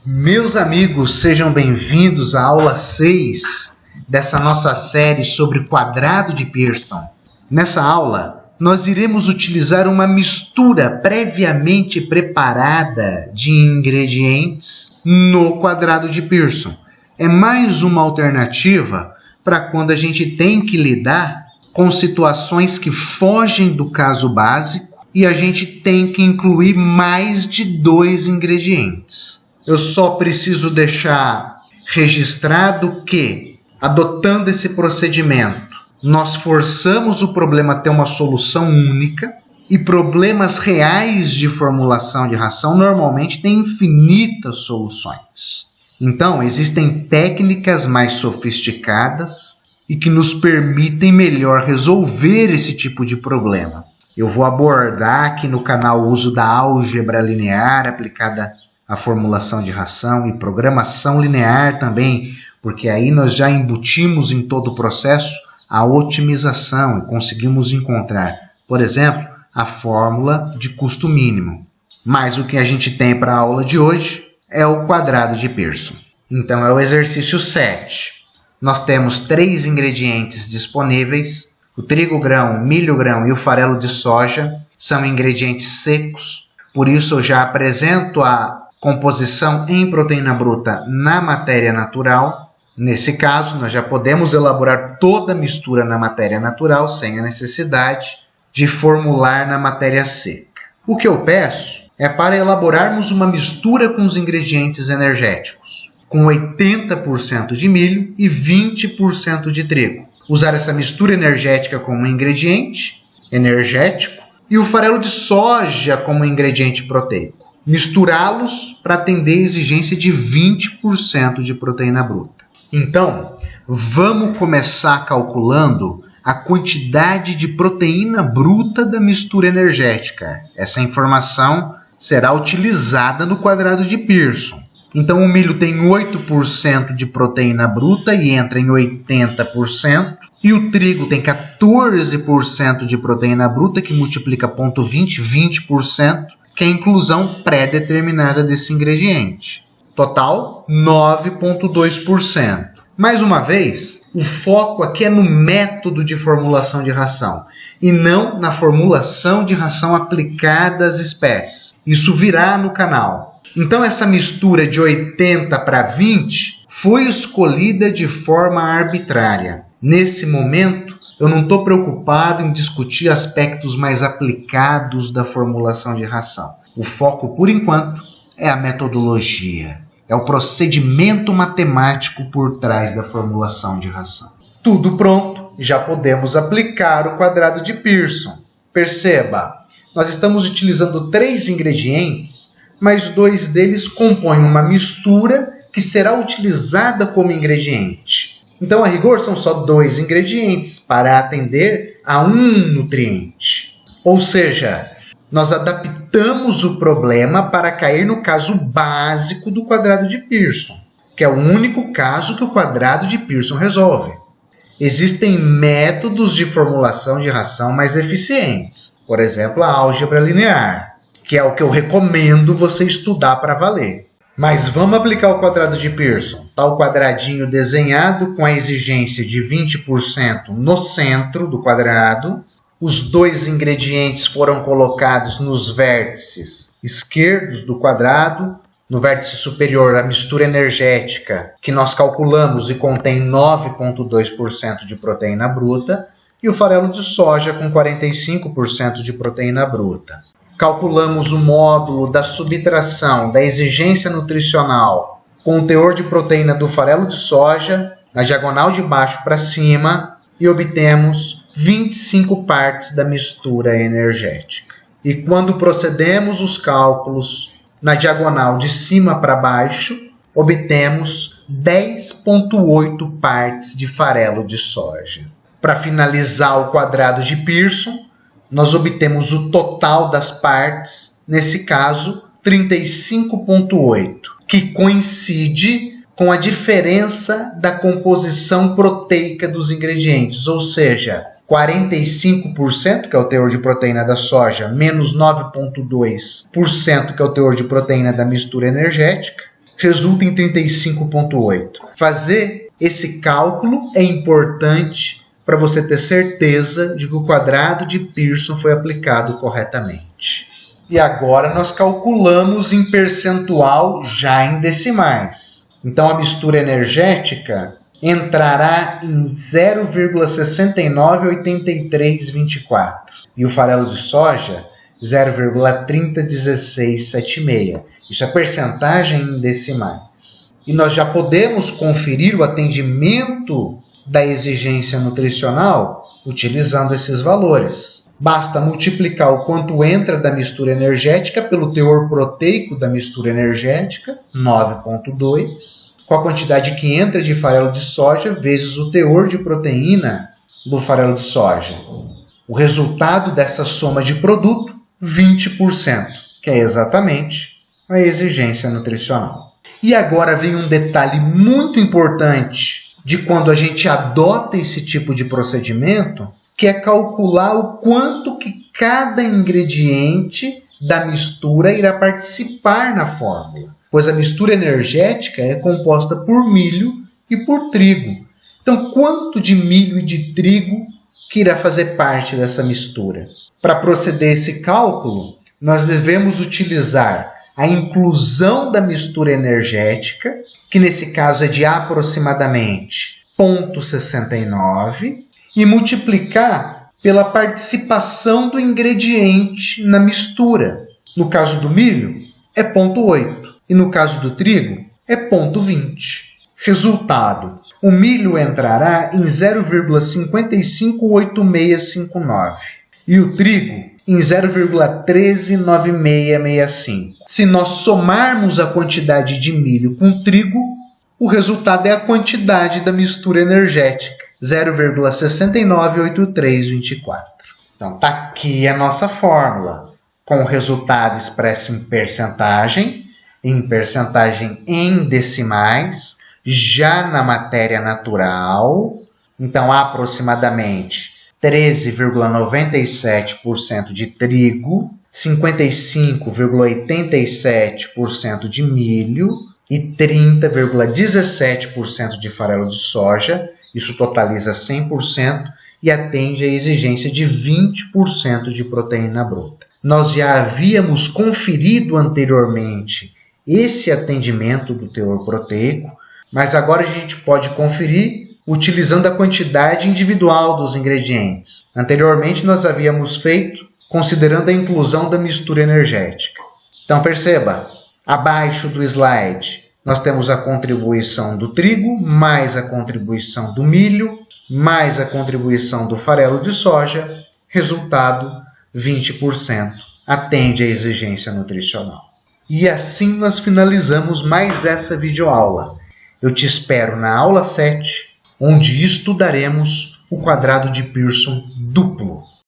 Meus amigos, sejam bem-vindos à aula 6 dessa nossa série sobre quadrado de Pearson. Nessa aula, nós iremos utilizar uma mistura previamente preparada de ingredientes no quadrado de Pearson. É mais uma alternativa para quando a gente tem que lidar com situações que fogem do caso básico e a gente tem que incluir mais de 2 ingredientes. Eu só preciso deixar registrado que, adotando esse procedimento, nós forçamos o problema a ter uma solução única e problemas reais de formulação de ração normalmente têm infinitas soluções. Então, existem técnicas mais sofisticadas e que nos permitem melhor resolver esse tipo de problema. Eu vou abordar aqui no canal o uso da álgebra linear aplicada à formulação de ração e programação linear também, porque aí nós já embutimos em todo o processo a otimização e conseguimos encontrar, por exemplo, a fórmula de custo mínimo. Mas o que a gente tem para a aula de hoje é o quadrado de Pearson. Então é o exercício 7. Nós temos 3 ingredientes disponíveis. O trigo grão, o milho grão e o farelo de soja são ingredientes secos, por isso eu já apresento a composição em proteína bruta na matéria natural. Nesse caso, nós já podemos elaborar toda a mistura na matéria natural sem a necessidade de formular na matéria seca. O que eu peço é para elaborarmos uma mistura com os ingredientes energéticos, com 80% de milho e 20% de trigo. Usar essa mistura energética como ingrediente energético e o farelo de soja como ingrediente proteico. Misturá-los para atender a exigência de 20% de proteína bruta. Então, vamos começar calculando a quantidade de proteína bruta da mistura energética. Essa informação será utilizada no quadrado de Pearson. Então, o milho tem 8% de proteína bruta e entra em 80%. E o trigo tem 14% de proteína bruta, que multiplica 0,20, 20%, que é a inclusão pré-determinada desse ingrediente. Total, 9,2%. Mais uma vez, o foco aqui é no método de formulação de ração e não na formulação de ração aplicada às espécies. Isso virá no canal. Então, essa mistura de 80 para 20 foi escolhida de forma arbitrária. Nesse momento, eu não estou preocupado em discutir aspectos mais aplicados da formulação de ração. O foco, por enquanto, é a metodologia. É o procedimento matemático por trás da formulação de ração. Tudo pronto, já podemos aplicar o quadrado de Pearson. Perceba, nós estamos utilizando 3 ingredientes, mas 2 deles compõem uma mistura que será utilizada como ingrediente. Então, a rigor, são só 2 ingredientes para atender a um nutriente. Ou seja, nós adaptamos o problema para cair no caso básico do quadrado de Pearson, que é o único caso que o quadrado de Pearson resolve. Existem métodos de formulação de ração mais eficientes, por exemplo, a álgebra linear, que é o que eu recomendo você estudar para valer. Mas vamos aplicar o quadrado de Pearson. Está o quadradinho desenhado com a exigência de 20% no centro do quadrado. Os 2 ingredientes foram colocados nos vértices esquerdos do quadrado. No vértice superior, a mistura energética, que nós calculamos e contém 9,2% de proteína bruta. E o farelo de soja com 45% de proteína bruta. Calculamos o módulo da subtração da exigência nutricional com o teor de proteína do farelo de soja, na diagonal de baixo para cima, e obtemos 25 partes da mistura energética. E quando procedemos os cálculos na diagonal de cima para baixo, obtemos 10,8 partes de farelo de soja. Para finalizar o quadrado de Pearson, nós obtemos o total das partes, nesse caso, 35,8, que coincide com a diferença da composição proteica dos ingredientes, ou seja, 45%, que é o teor de proteína da soja, menos 9,2%, que é o teor de proteína da mistura energética, resulta em 35,8. Fazer esse cálculo é importante para você ter certeza de que o quadrado de Pearson foi aplicado corretamente. E agora nós calculamos em percentual já em decimais. Então a mistura energética entrará em 0,698324 e o farelo de soja 0,301676. Isso é percentagem em decimais. E nós já podemos conferir o atendimento da exigência nutricional utilizando esses valores. Basta multiplicar o quanto entra da mistura energética pelo teor proteico da mistura energética, 9,2, com a quantidade que entra de farelo de soja vezes o teor de proteína do farelo de soja. O resultado dessa soma de produto, 20%, que é exatamente a exigência nutricional. E agora vem um detalhe muito importante de quando a gente adota esse tipo de procedimento, que é calcular o quanto que cada ingrediente da mistura irá participar na fórmula, pois a mistura energética é composta por milho e por trigo. Então, quanto de milho e de trigo que irá fazer parte dessa mistura? Para proceder esse cálculo, nós devemos utilizar a inclusão da mistura energética, que nesse caso é de aproximadamente 0,69, e multiplicar pela participação do ingrediente na mistura. No caso do milho, é 0,8, e no caso do trigo, é 0,20. Resultado: o milho entrará em 0,558659 e o trigo em 0,139665. Se nós somarmos a quantidade de milho com trigo, o resultado é a quantidade da mistura energética, 0,698324. Então, está aqui a nossa fórmula, com o resultado expresso em percentagem em decimais, já na matéria natural. Então, aproximadamente 13,97% de trigo, 55,87% de milho e 30,17% de farelo de soja. Isso totaliza 100% e atende à exigência de 20% de proteína bruta. Nós já havíamos conferido anteriormente esse atendimento do teor proteico, mas agora a gente pode conferir utilizando a quantidade individual dos ingredientes. Anteriormente nós havíamos feito considerando a inclusão da mistura energética. Então perceba, abaixo do slide nós temos a contribuição do trigo, mais a contribuição do milho, mais a contribuição do farelo de soja, resultado 20%, atende à exigência nutricional. E assim nós finalizamos mais essa videoaula. Eu te espero na aula 7, onde estudaremos o quadrado de Pearson duplo.